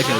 अच्छा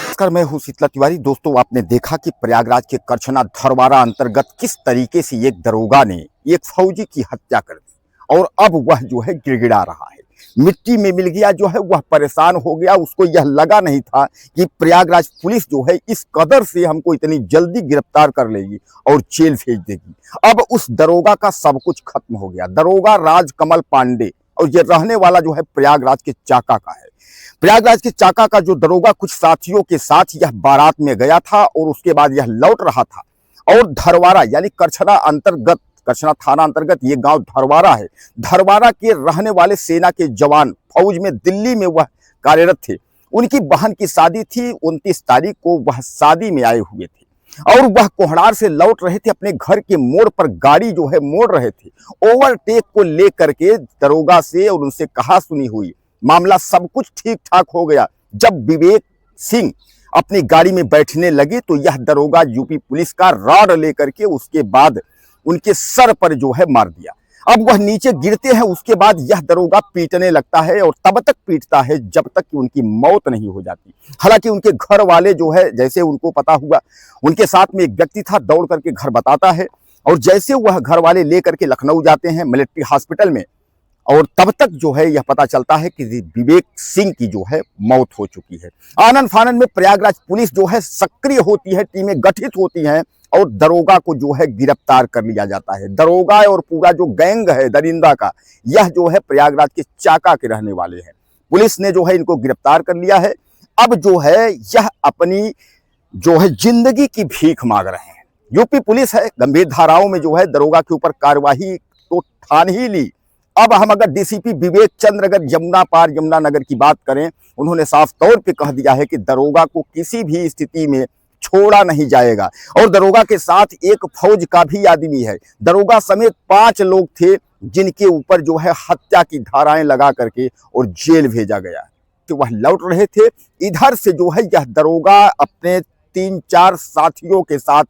नमस्कार, मैं हूं शीतला तिवारी। दोस्तों, आपने देखा कि प्रयागराज के करछना धरवारा अंतर्गत किस तरीके से एक दरोगा ने एक फौजी की हत्या कर दी और अब वह जो है गिड़गिड़ा रहा है, मिट्टी में मिल गया, जो है वह परेशान हो गया। उसको यह लगा नहीं था कि प्रयागराज पुलिस जो है इस कदर से हमको इतनी जल्दी गिरफ्तार कर लेगी और जेल भेज देगी। अब उस दरोगा का सब कुछ खत्म हो गया। दरोगा राजकमल पांडे, और ये रहने वाला जो है प्रयागराज के चाका का है। प्रयागराज के चाका का जो दरोगा कुछ साथियों के साथ यह बारात में गया था और उसके बाद यह लौट रहा था और धरवारा यानी करछना थाना अंतर्गत ये गांव धरवारा है। धरवारा के रहने वाले सेना के जवान फौज में दिल्ली में वह कार्यरत थे। उनकी बहन की शादी थी, 29 तारीख को वह शादी में आए हुए थे और वह कोहड़ार से लौट रहे थे। अपने घर के मोड़ पर गाड़ी जो है मोड़ रहे थे। ओवरटेक को लेकर के दरोगा से और उनसे कहा सुनी हुई, मामला सब कुछ ठीक ठाक हो गया। जब विवेक सिंह अपनी गाड़ी में बैठने लगे तो यह दरोगा यूपी पुलिस का रॉड लेकर के उसके बाद उनके सर पर जो है मार दिया। अब वह नीचे गिरते हैं। उसके बाद यह दरोगा पीटने लगता है और तब तक पीटता है जब तक कि उनकी मौत नहीं हो जाती। हालांकि उनके घर वाले जो है, जैसे उनको पता हुआ, उनके साथ में एक व्यक्ति था, दौड़ करके घर बताता है और जैसे वह घर वाले लेकर के लखनऊ जाते हैं मिलिट्री हॉस्पिटल में, और तब तक जो है यह पता चलता है कि विवेक सिंह की जो है मौत हो चुकी है। आनन फानन में प्रयागराज पुलिस जो है सक्रिय होती है, टीमें गठित होती हैं और दरोगा को जो है गिरफ्तार कर लिया जाता है। दरोगा और पूरा जो गैंग है दरिंदा का, यह जो है प्रयागराज के चाका के रहने वाले हैं। पुलिस ने जो है इनको गिरफ्तार कर लिया है। अब जो है यह अपनी जो है जिंदगी की भीख मांग रहे हैं। यूपी पुलिस है, गंभीर धाराओं में जो है दरोगा के ऊपर कार्रवाई तो ठान ही ली। अब हम अगर डीसीपी विवेक चंद्र अगर यमुना नगर की बात करें, उन्होंने साफ तौर पे कह दिया है कि दरोगा को किसी भी स्थिति में छोड़ा नहीं जाएगा और दरोगा के साथ एक फौज का भी आदमी है। दरोगा समेत 5 लोग थे जिनके ऊपर जो है हत्या की धाराएं लगा करके और जेल भेजा गया। तो वह लौट रहे थे। इधर से जो है यह दरोगा अपने 3-4 साथियों के साथ,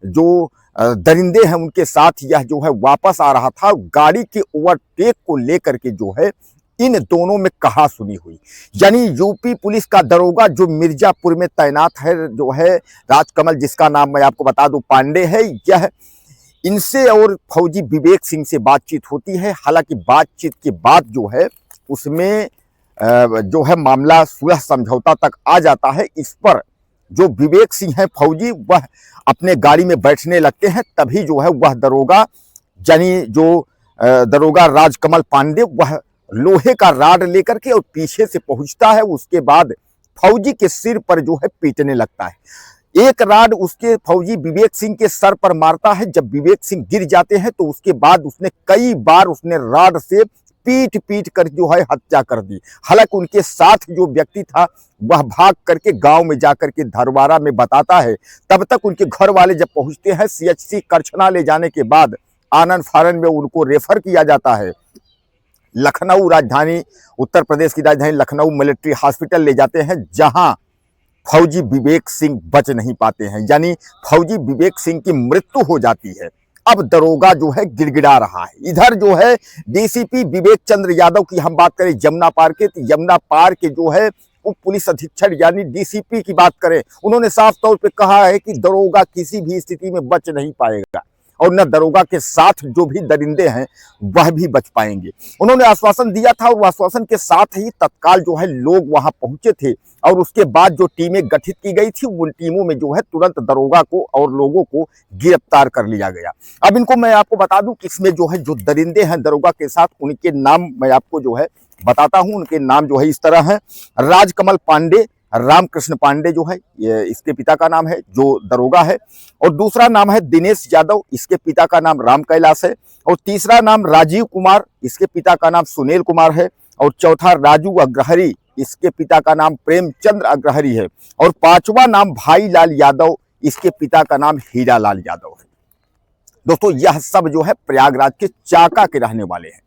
जो दरिंदे हैं उनके साथ यह जो है वापस आ रहा था। गाड़ी के ओवरटेक को लेकर के जो है इन दोनों में कहा सुनी हुई। यानी यूपी पुलिस का दरोगा जो मिर्जापुर में तैनात है, जो है राजकमल, जिसका नाम मैं आपको बता दूं पांडे है, यह इनसे और फौजी विवेक सिंह से बातचीत होती है। हालांकि बातचीत के बाद जो है उसमें जो है मामला सुलह समझौता तक आ जाता है। इस पर जो विवेक सिंह है फौजी, वह अपने गाड़ी में बैठने लगते हैं। तभी जो है वह दरोगा, यानी जो दरोगा राजकमल पांडे, वह लोहे का राड लेकर के और पीछे से पहुंचता है। उसके बाद फौजी के सिर पर जो है पीटने लगता है। एक राड उसके फौजी विवेक सिंह के सर पर मारता है। जब विवेक सिंह गिर जाते हैं तो उसके बाद उसने कई बार उसने राड से पीट कर जो है हत्या कर दी। हालांकि उनके साथ जो व्यक्ति था वह भाग करके गांव में जाकर के धरवारा में बताता है। तब तक उनके घर वाले जब पहुंचते हैं, सीएचसी करछना ले जाने के बाद आनन फानन में उनको रेफर किया जाता है। लखनऊ, राजधानी उत्तर प्रदेश की राजधानी लखनऊ मिलिट्री हॉस्पिटल ले जाते हैं, जहां फौजी विवेक सिंह बच नहीं पाते हैं। यानी फौजी विवेक सिंह की मृत्यु हो जाती है। अब दरोगा जो है गिड़गिड़ा रहा है। इधर जो है डीसीपी विवेक चंद्र यादव की हम बात करें यमुना पार के, तो यमुना पार के जो है उप पुलिस अधीक्षक यानी डीसीपी की बात करें, उन्होंने साफ तौर पे कहा है कि दरोगा किसी भी स्थिति में बच नहीं पाएगा और न दरोगा के साथ जो भी दरिंदे हैं वह भी बच पाएंगे। उन्होंने आश्वासन दिया था और आश्वासन के साथ ही तत्काल जो है लोग वहां पहुंचे थे और उसके बाद जो टीमें गठित की गई थी, उन टीमों में जो है तुरंत दरोगा को और लोगों को गिरफ्तार कर लिया गया। अब इनको मैं आपको बता दूं कि इसमें जो है जो दरिंदे हैं दरोगा के साथ, उनके नाम मैं आपको जो है बताता हूं। उनके नाम जो है इस तरह हैं। राजकमल पांडे, रामकृष्ण पांडे जो है ये इसके पिता का नाम है, जो दरोगा है। और दूसरा नाम है दिनेश यादव, इसके पिता का नाम राम कैलाश है। और तीसरा नाम राजीव कुमार, इसके पिता का नाम सुनील कुमार है। और चौथा राजू अग्रहरी, इसके पिता का नाम प्रेमचंद्र अग्रहरी है। और पांचवा नाम भाई लाल यादव, इसके पिता का नाम हीरा लाल यादव है। दोस्तों, यह सब जो है प्रयागराज के चाका के रहने वाले हैं।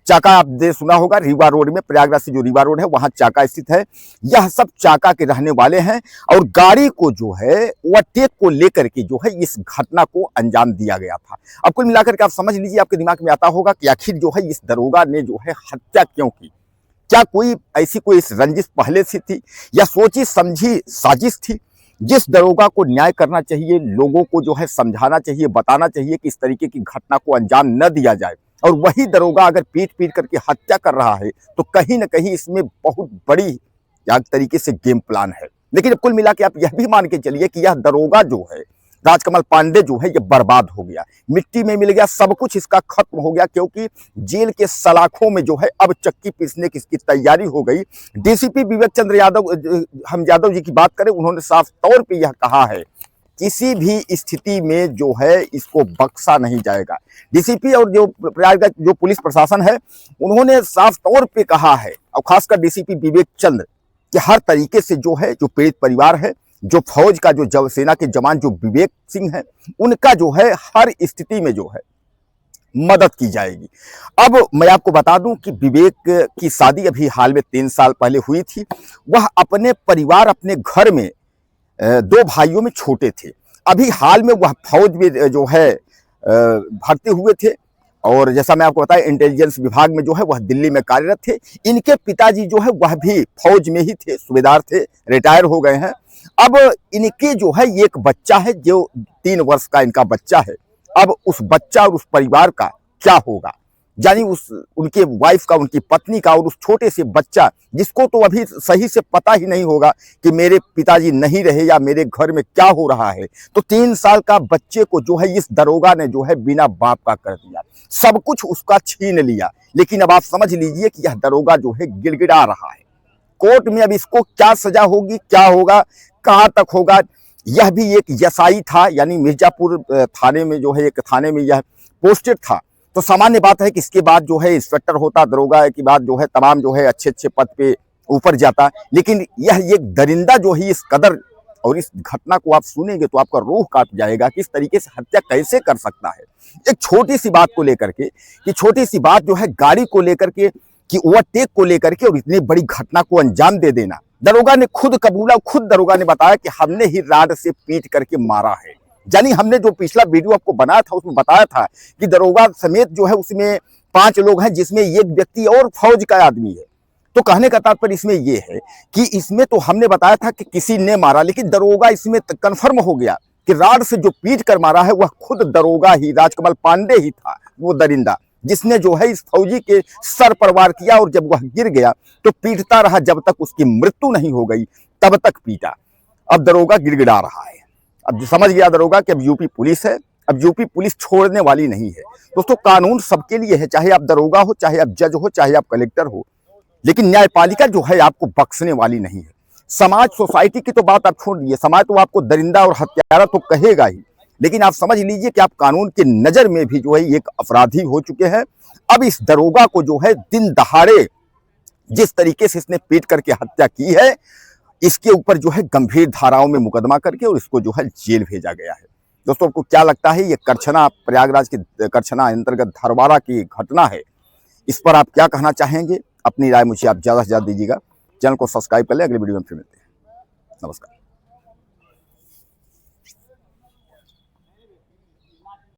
चाका आपने सुना होगा, रीवा रोड में, प्रयागराज से जो रीवा रोड है वहां चाका स्थित है। यह सब चाका के रहने वाले हैं और गाड़ी को जो है ओवरटेक को लेकर के जो है इस घटना को अंजाम दिया गया था। अब कुल मिलाकर के आप समझ लीजिए, आपके दिमाग में आता होगा कि आखिर जो है इस दरोगा ने जो है हत्या क्यों की। क्या कोई ऐसी कोई रंजिश पहले से थी या सोची समझी साजिश थी? जिस दरोगा को न्याय करना चाहिए, लोगों को जो है समझाना चाहिए, बताना चाहिए कि इस तरीके की घटना को अंजाम न दिया जाए, और वही दरोगा अगर पीट पीट करके हत्या कर रहा है, तो कहीं ना कहीं इसमें बहुत बड़ी एक तरीके से गेम प्लान है। लेकिन कुल मिला के आप यह भी मान के चलिए कि यह दरोगा जो है, राजकमल पांडे जो है, यह बर्बाद हो गया, मिट्टी में मिल गया, सब कुछ इसका खत्म हो गया, क्योंकि जेल के सलाखों में जो है अब चक्की पीसने की इसकी तैयारी हो गई। डीसीपी विवेक चंद्र यादव, हम यादव जी की बात करें, उन्होंने साफ तौर पे यह कहा है, किसी भी स्थिति में जो है इसको बख्शा नहीं जाएगा। डीसीपी और जो प्रयागराज जो पुलिस प्रशासन है, उन्होंने साफ तौर पे कहा है, और खासकर डीसीपी विवेक चंद्र, कि हर तरीके से जो है, जो पीड़ित परिवार है, जो फौज का जो सेना के जवान जो विवेक सिंह है, उनका जो है हर स्थिति में जो है मदद की जाएगी। अब मैं आपको बता दूं कि विवेक की शादी अभी हाल में 3 साल पहले हुई थी। वह अपने परिवार, अपने घर में 2 भाइयों में छोटे थे। अभी हाल में वह फौज में जो है भर्ती हुए थे, और जैसा मैं आपको बताया, इंटेलिजेंस विभाग में जो है वह दिल्ली में कार्यरत थे। इनके पिताजी जो है वह भी फौज में ही थे, सूबेदार थे, रिटायर हो गए हैं। अब इनके जो है एक बच्चा है, जो 3 वर्ष का इनका बच्चा है। अब उस बच्चा और उस परिवार का क्या होगा, यानी उनके वाइफ का, उनकी पत्नी का, और उस छोटे से बच्चा, जिसको तो अभी सही से पता ही नहीं होगा कि मेरे पिताजी नहीं रहे या मेरे घर में क्या हो रहा है। तो 3 साल का बच्चे को जो है इस दरोगा ने जो है बिना बाप का कर दिया, सब कुछ उसका छीन लिया। लेकिन अब आप समझ लीजिए कि यह दरोगा जो है गिड़गिड़ा रहा है कोर्ट में। अब इसको क्या सजा होगी, क्या होगा, कहां तक होगा। यह भी एक एसआई था, यानी मिर्जापुर थाने में जो है, एक थाने में यह पोस्टेड था। तो सामान्य बात है कि इसके बाद जो है इंस्पेक्टर होता, दरोगा के बाद जो है तमाम जो है अच्छे अच्छे पद पे ऊपर जाता। लेकिन यह एक दरिंदा जो है इस कदर, और इस घटना को आप सुनेंगे तो आपका रूह कांप जाएगा कि इस तरीके से हत्या कैसे कर सकता है। एक छोटी सी बात को लेकर के, कि छोटी सी बात जो है गाड़ी को लेकर के, कि ओवरटेक को लेकर के, और इतनी बड़ी घटना को अंजाम दे देना। दरोगा ने खुद कबूला, खुद दरोगा ने बताया कि हमने ही राड से पीट करके मारा है। यानी हमने जो पिछला वीडियो आपको बनाया था उसमें बताया था कि दरोगा समेत जो है उसमें 5 लोग हैं, जिसमें एक व्यक्ति और फौज का आदमी है। तो कहने का तात्पर्य इसमें यह है कि इसमें तो हमने बताया था कि किसी ने मारा, लेकिन दरोगा इसमें कन्फर्म हो गया कि राड से जो पीट कर मारा है वह खुद दरोगा ही, राजकमल पांडे ही था, वो दरिंदा, जिसने जो है इस फौजी के सर पर वार किया। और जब वह गिर गया तो पीटता रहा जब तक उसकी मृत्यु नहीं हो गई, तब तक पीटा। अब दरोगा गिड़गिड़ा रहा है। अब समझ गया दरोगा कि अब यूपी पुलिस है, अब यूपी पुलिस छोड़ने वाली नहीं है। दोस्तों, कानून सबके लिए है, चाहे आप दरोगा हो, चाहे आप जज हो, चाहे आप कलेक्टर हो, लेकिन न्यायपालिका जो है आपको बख्शने वाली नहीं है। समाज, सोसाइटी की तो बात आप छोड़ दीजिए, समाज तो आपको दरिंदा और हत्यारा तो कहेगा ही, लेकिन आप समझ लीजिए कि आप कानून की नजर में भी जो है एक अपराधी हो चुके हैं। अब इस दरोगा को जो है दिन दहाड़े जिस तरीके से इसने पीट करके हत्या की है, इसके ऊपर जो है गंभीर धाराओं में मुकदमा करके और इसको जो है जेल भेजा गया है। दोस्तों, आपको क्या लगता है, ये करछना, प्रयागराज के करछना अंतर्गत धरवाड़ा की घटना है, इस पर आप क्या कहना चाहेंगे? अपनी राय मुझे आप ज़्यादा से ज़्यादा दीजिएगा। चैनल को सब्सक्राइब कर लें। अगले वीडियो में फिर मिलते हैं। नमस्कार।